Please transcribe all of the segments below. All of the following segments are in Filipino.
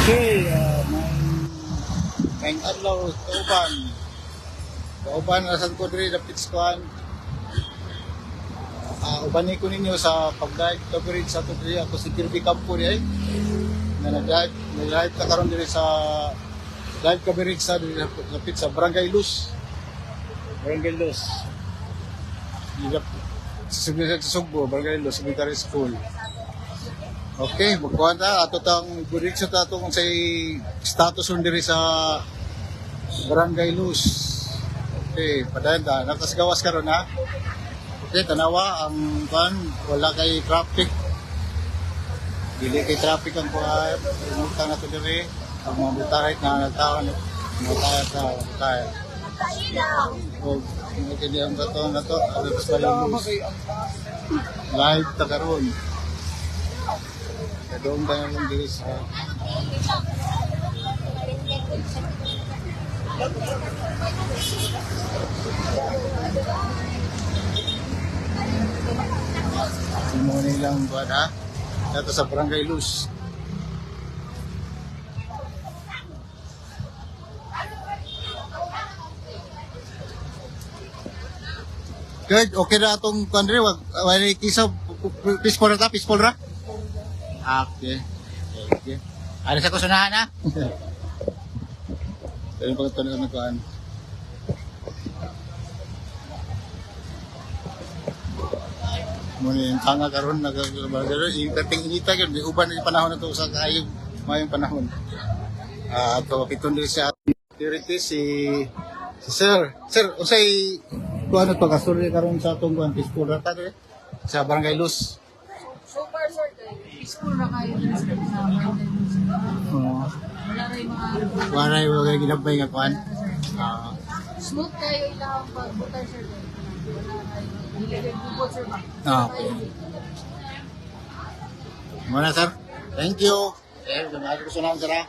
Okay, may adlaw kauban. Kauban asan ko diri dapit skuan. Ubani ko ninyo sa pag-live coverage sa to diri ako si Kirby Campo diri. Na nag-live ta karon diri sa live coverage sa diri dapit sa Barangay Luz. Barangay Luz. Sa Sugbo, Barangay Luz, Military School. Okay, magkuhan ta. Ato tang coverage sa atong sa status on diri sa Barangay Luz. Okay, padayon ta. Nakas gawas karon ha. Okay, tanawa ang kan wala kay traffic. Dili kay traffic ang kuha. Umutang na to diri. Ang mga butarit na nagtawan. Tayo. O, hindi ang bato na to. Alas Luz. Live ta karon. Doon tayo lang diri sa mo nilang buwan ha. Dito sa Barangay Luz. Good, okay na itong country. Wala kisa, peaceful ra ta? Peaceful ra? Okay. Okay. Alis ako sunahan ha? Ayun pagkatuloy ng kuhaan. Muna yung tanga karon nagagalabagal. Yung inita yun, di uban yung panahon na ito sa kayong mayong panahon. At kapiton din siya security si Sir. Sir, usay kung ano pagkasuri karon sa itong kuhaan, peaceful ra ta dito sa Barangay Luz. So far, sir, peaceful na kayo din sa wala rin mga... Wala yung mga ginabay nga kuhan. Smooth kayo ilang pagbutar, sir. Wala kayo. Hindi kayo bubot, sir, ba? Okay. Muna, sir. Thank you. Eh, gamay ko sunahan, sir, ha?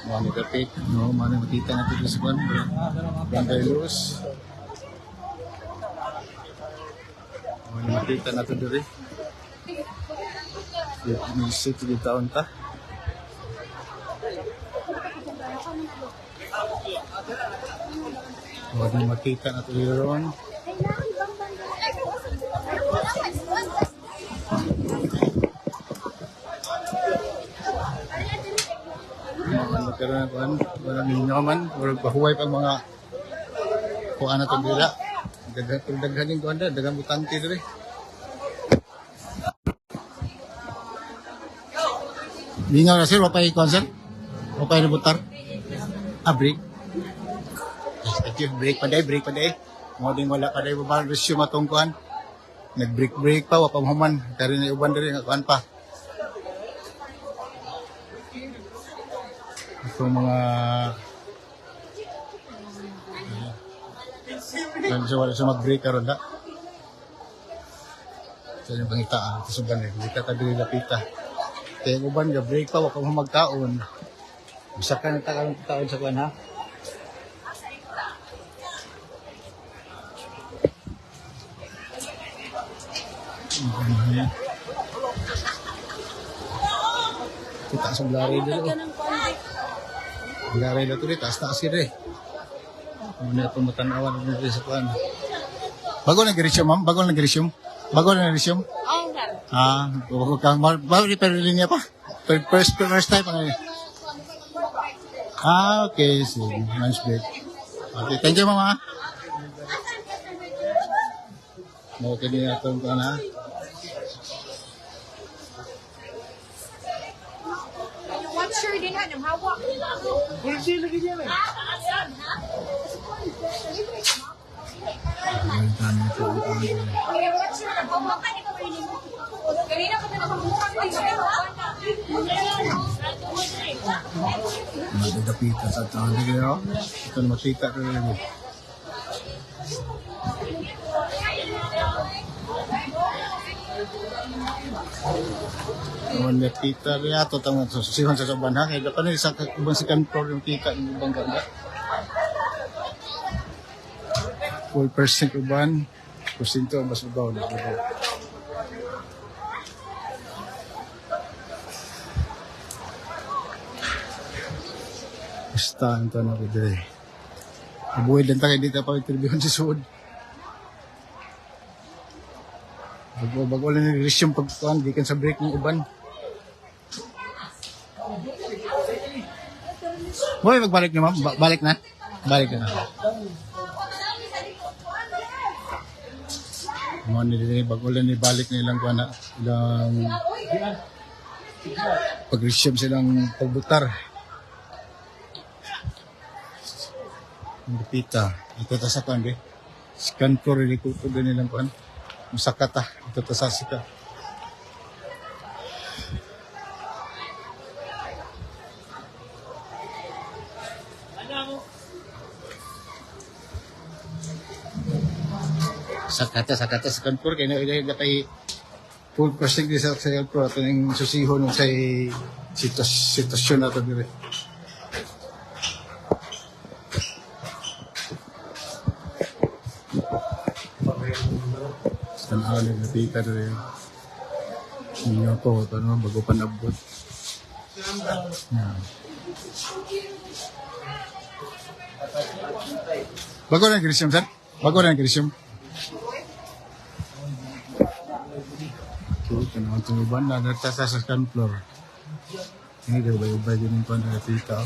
Mga nagkapit. No, mga matita natin sa kuhan. Barangay Luz. Mga matita natin diri. Inisip di taon ta. Mga makita na ito yun. Pero na kuhan, walang ninyaman, walang pahuway pang mga kuhan na ito dila. Daghan yung kuhan na, dagang butante dili. Lingaw na sir, wapay kuhan sir? Wapay na butar? Break. Thank you. Break pa day. Mga din wala pa day, babang resume atong kuhan. Nag-break pa, wapang human. Kaya rin uban din, kuhan pa. Ito mga wala siya mag-break karon da. Sa yung pangita, ito suban eh. Hindi ka tabi lapita. Kaya uban ka, break pa, wapang humagkaon. Bisa ka na taon sa kuhan ha. Kita sa blari dito. Blari dito rin, taas yun eh. Muna itong matanawan dito sa kuhan. Bago nag-resume, ma'am? Bago nag-resume? Oo, sir. Bago pero linya pa? First time pa ngayon. Okay. Sige. Lunch break. Okay, thank you, mama. Okay din itong kuhan ha. What sure din ha, nang hawak. Hindi lagi niya eh. What sure, nang hawak ka, di ka marinig mo. Kanina ka na nakabukas, di ka Magdapita sa taon na kayo. Ito na makita ko rin. Naman nakita rin ato tama susihan sa saban ha. Kaya dapat na isang ibang second floor yung kita ng ibang ganda. 4% uban, porsinto ang mas babaw na. Basta ang tanong ko dito. Nabuhay lang tayo dito pa interview si Suod. Bago lang nag-resume pagkuhan, di kan sa break ng uban. Boy, magbalik na ma'am. Balik na? Balik na. Mga nilini, bago lang nibalik na ilang kuha na. Ilang pag-resume silang pagbutar. Ang pita. Ito ta sa kuhan, be. Scan ko rin ikuto din nilang kuhan. Musakata. Ito ta sa sika. Sakata sa kantor kaya na kay full crossing di sa kantor ato ning susihon sa sitwasyon nato dire. Tanaw ni napita dire. Inyo ko tanong bago pa nabot. Bago na resume sir? Bago na resume? So, kanang tuluban na nagtasa sa second floor. Ini daw ba yung pa na napita.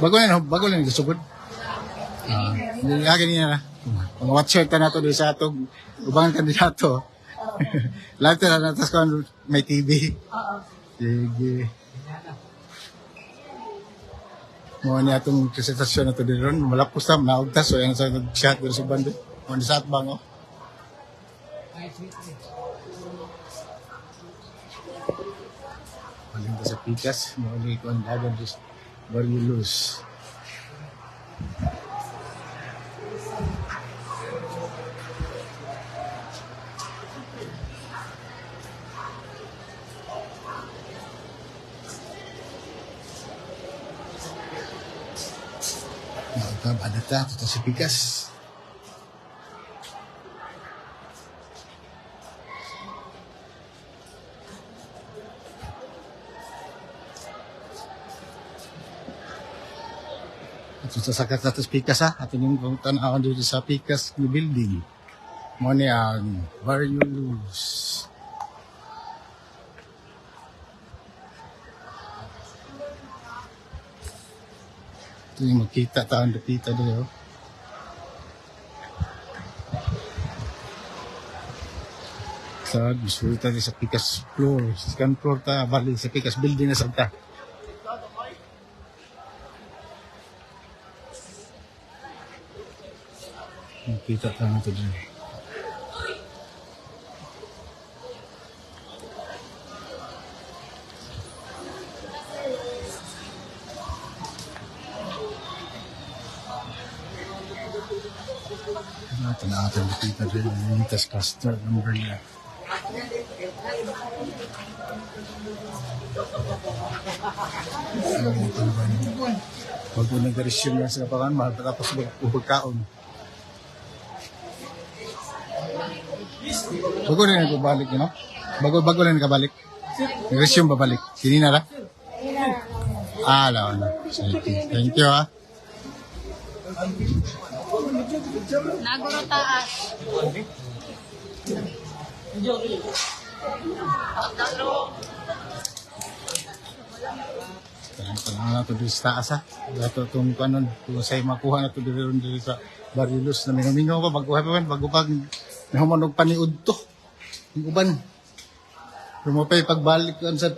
Bago na nagsugod. Ganyan na. Mga watcher ta nato di sa atong ubang kandidato. Lahat na natas ko may TV. Sige. Mo ni atong presentasyon nato di ron malapos ta naugtas so yang sa chat sa bando. Mo sa atbang oh. Paling sa pikas mo ni kon dagan dis Barrios. Ada ito sa pikas. Ito sa sakat natin sa pikas ha. At yung tanawan dito sa pikas ng building. Mo ni ang Barrios. Ito yung makita taon dapita dito. Sa gusto tayo sa pikas floor. Second floor ta, bali sa pikas building na sa ta. Makita tayo ito dito. Natin kita din yung test caster number niya. Pag po nag-resume na sila pa kan, tapos magpagkaon. Bago rin nagpabalik, you know? Bago rin nakabalik. Nag-resume babalik. Sinina na? Alam na. Thank you ha. Naguro taas. Tangan na ito dito sa taas ha. Dato itong kanon. Kung sa'yo makuha na ito dito sa Barrios na mingaw pa. Bago pag nahumanog paniud to. Yung uban. Rumapay pagbalik sa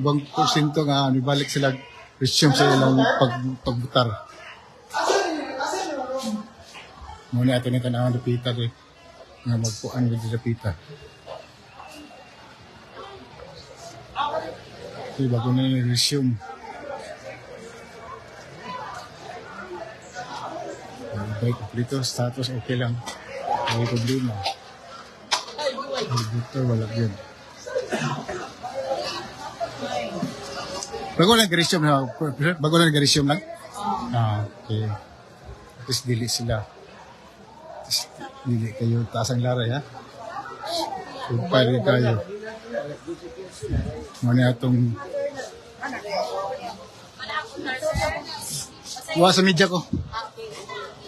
ubang kursing to nga. Nibalik sila. Resume sa ilang pagbutar. Muna ito na tanawang dapita ko nga magpuan with dapita. So, bago na yung resume. Baik, dito status okay lang. May problema. Dito wala yun. Bago lang resume na, bago lang resume lang. Okay. Tapos dili sila. Tapos dili kayo taas ang laray ha. So, pwede kayo. Muna itong Wa sa media ko.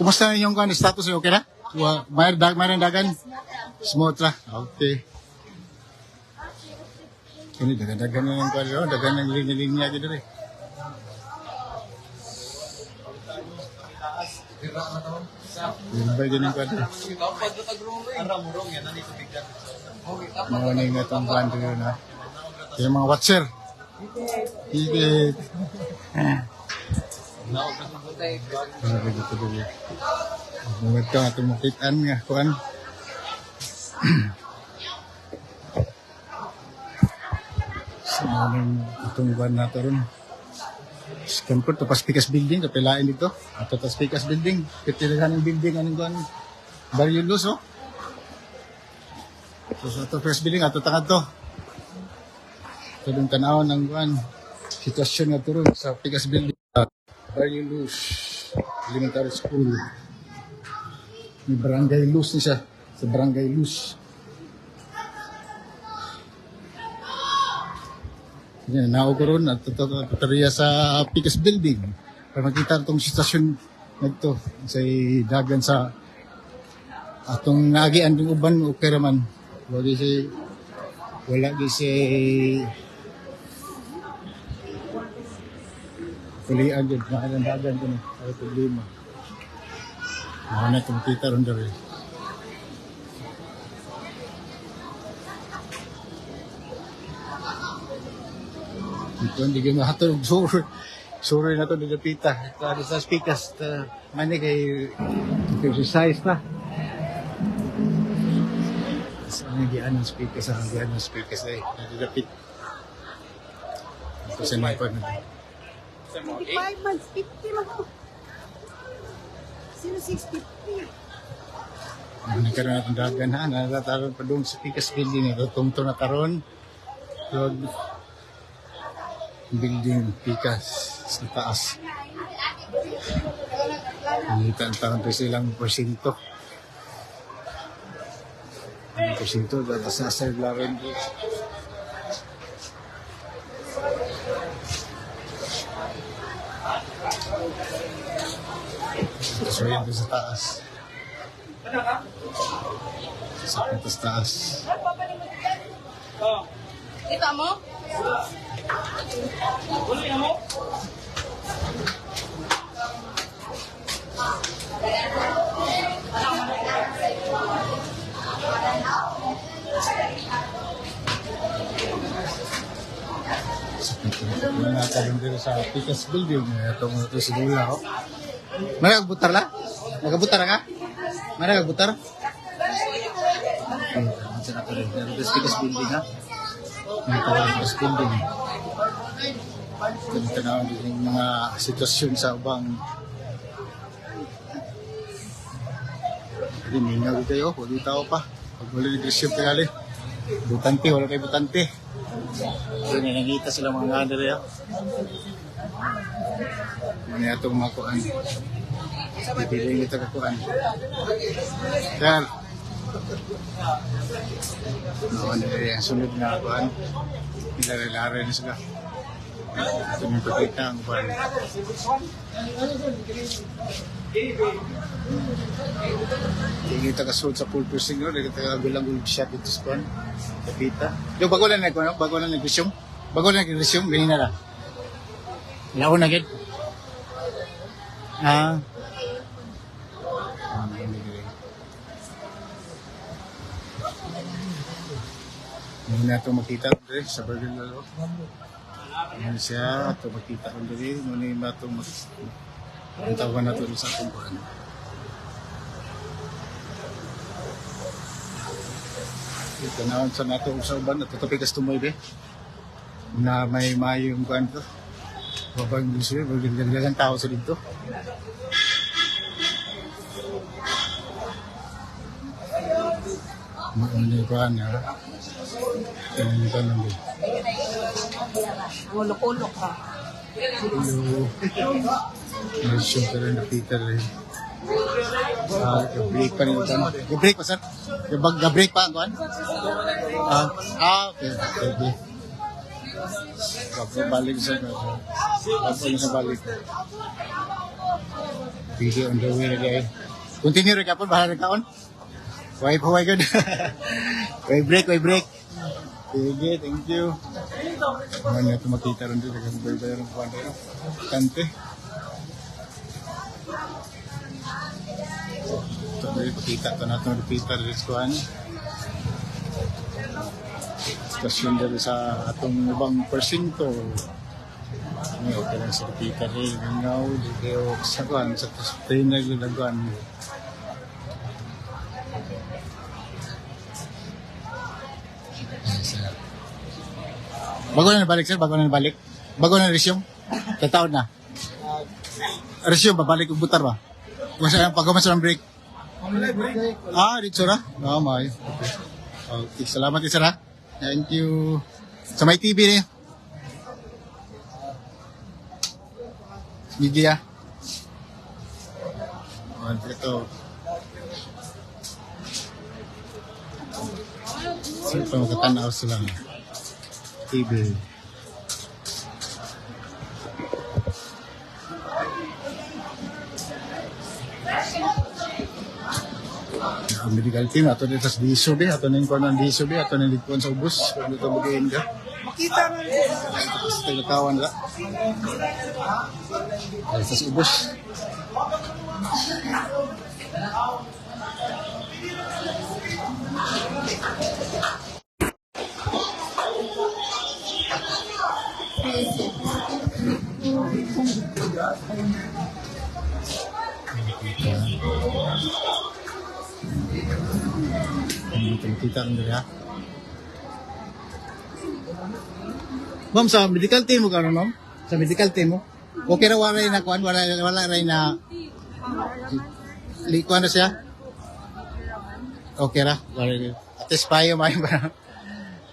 Kumusta na yung status niyo? Okay na? Mayroon dagan? Smooth ra. Okay. Ini dagan na yung kwalo. Dagan ng linya-linya dito rin. Yun ba din yung kwalo? Mga na yung itong kwalo yun ha. Yung mga watcher. Higit. Ano dito dito. Mga ito nga tumukitan nga. Kuan. Saan itong kuan nato rin. Siyempre ito Paspikas Building. Kapilain dito. Ito Paspikas Building. Kitilihan ng building. Anong kuan. Barrio Luz oh. So ito first building. Ito tangad to. Ito yung tanaw ng kuan. Sitwasyon nga ito rin sa Pikas Building. Barrio Luz Elementary School. May Barangay Luz ni siya. Sa Barangay Luz. Yan, nao ko ron at tariya sa Pikas Building. Para makita itong sitwasyon nagto sa dagan sa atong naagian ng uban okay raman. Wala di si kulian dyan, makalandagan ko na. Ay problema. Mga na itong kita ron dari. Ito, hindi ka mahatulog. Sorry na ito, nilapita. Ito, sa speakers, mani kay exercise na. Sa nagyan ng speakers, ang nagyan ng speakers ay nilapit. Ito sa mga pag 25 months, 50 lang ako. 0650. nagkaroon natin dagan ha. Natataroon pa doon sa Pikas Building. Tungto na taron. Building Pikas sa taas. Nakita ang taon pa silang porsinto. Ang porsinto, dapat sa Laren. So yan doon sa taas. Sa taas. Kita mo? Yung nakaroon dito sa Pikas Building. Itong ito si Lula. May nagbutar la? Nagabutar ka? May nagbutar? Ito na rin. Ito sa Pikas Building ha? Ito sa Pikas Building. Ito na yung mga sitwasyon sa ubang. Hindi mingaw kayo. Huwag tao pa. Pag wala nag-resume tingali. Butante. Wala kayo butante. So, nanangita sila mga nga nila. Ano itong mga kuan. Pipiling ito kakuan. Yan. Ano nila yung sunod na kuan. Nilalari na sila. Ito yung pakita ang kuan. Hindi kita kasunod sa full piercing no? Hindi kita bilang gold shot ito sa kuan. Kapita. Yung bago lang nag-resume. Bago lang nag-resume. Ganyan na lang. Lao na gid. Hindi na ito makita sa Berlin lalo. Ano siya, ito makita ko dali. Muna yung ito ang tawagan na ito sa kumpuan. Ito na sa nato sa uban. Ito Pikas tumoy be. Na may mayong kuhan ito. Babang gusto yun. Magdagdagan tao sa dito. Ano yung kuhan ha? Ito yung tanong din. Ulok-ulok ka. Siyempre rin na Peter rin. Break pa rin ito. Break pa, sir? Break pa, kuhan? Okay. Okay. Balik, sir. Balik sa balik. Video on the way na guys. Continue rin ka po, bahala rin kaon. Why good. Why break. Sige, thank you. Ano nyo ito makita rin dito. Nagkakabaybayan ng kuhan tayo. Kante. Ito rin, pakita ito natin ng Peter Rizquan. Stasyon dito sa atong ibang persinto. Ano, okay lang sa Peter rin. Ngaw, dito sa kuhan, sa trainer lulaguan. Bago na nabalik, sir? Bago na resume? Tataon na? Resume, babalik yung butar ba? Pagkaman sa break? Dito na? May. Okay, salamat sir ha. Thank you. Sa may TV niya. Media. Ito. Sir, pa magkatanaw sila. TV. Medical team ato dito sa DSOB, ato na yung ng DSOB, ato na yung sa ubos, kung dito magayin ka. Makita na rin. Sa tagatawan ka. Sa ubos. Kita ang dali ha. Ma'am, sa medical team mo gano'n, ma'am? Sa medical team mo? Okay na wala rin na kuhan? Wala rin na likuhan na siya? Okay na? Wala rin. At least payo, mayo ba?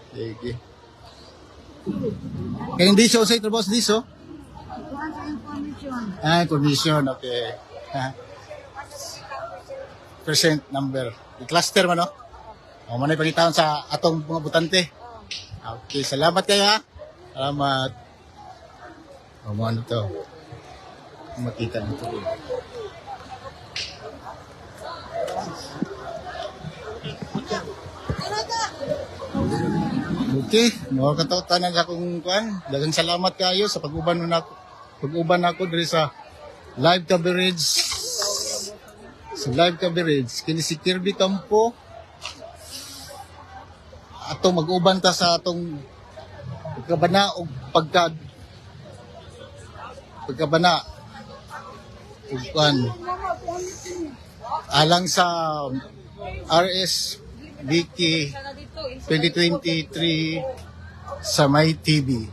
Sige. Kaya hindi siya usay trabaho sa diso? Information. Okay. Percent number. I-cluster man, no? O, manay pagkitaon sa atong mga butante. Okay, salamat kayo ha. Salamat. O, ano to? Makita nito. Okay, mga katautan sa akong kuan. Daghang salamat kayo sa pag-uban nako diri sa live coverage. Sa live coverage kini si Kirby Campo. Ato mag-uban ta sa atong pagkabana o pagkabana ugkan alang sa RS Vicky 2023 sa My TV.